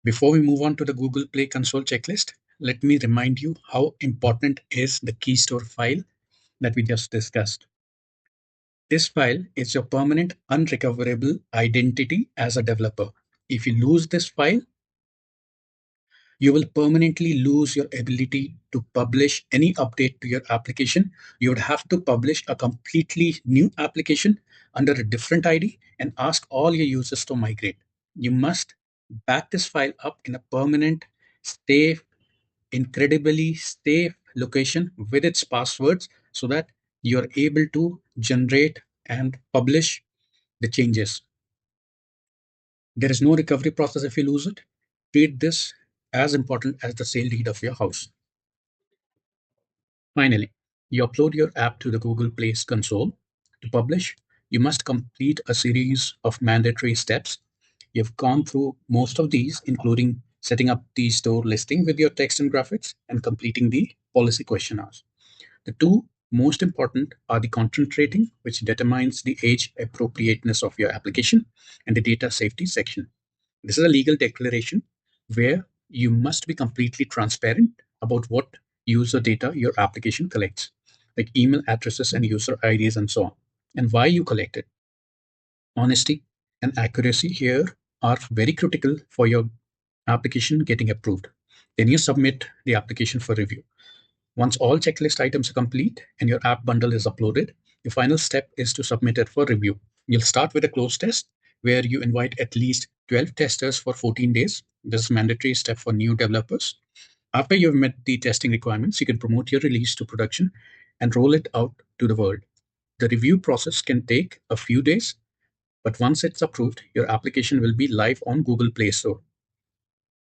Before we move on to the Google Play console checklist, let me remind you how important is the key store file that we just discussed. This file is your permanent unrecoverable identity as a developer. If you lose this file, you will permanently lose your ability to publish any update to your application. You would have to publish a completely new application under a different ID and ask all your users to migrate. You must back this file up in a permanent, safe, incredibly safe location with its passwords so that you're able to generate and publish the changes. There is no recovery process if you lose it. Treat this as important as the sale deed of your house. Finally, you upload your app to the Google Play's console. To publish, you must complete a series of mandatory steps. You've gone through most of these, including setting up the store listing with your text and graphics and completing the policy questionnaires. The two most important are the content rating, which determines the age appropriateness of your application, and the data safety section. This is a legal declaration where you must be completely transparent about what user data your application collects, like email addresses and user IDs and so on, and why you collect it. Honesty and accuracy here are very critical for your application getting approved. Then you submit the application for review. Once all checklist items are complete and your app bundle is uploaded, the final step is to submit it for review. You'll start with a close test where you invite at least 12 testers for 14 days. This is a mandatory step for new developers. After you've met the testing requirements, you can promote your release to production and roll it out to the world. The review process can take a few days, but once it's approved, your application will be live on Google Play Store.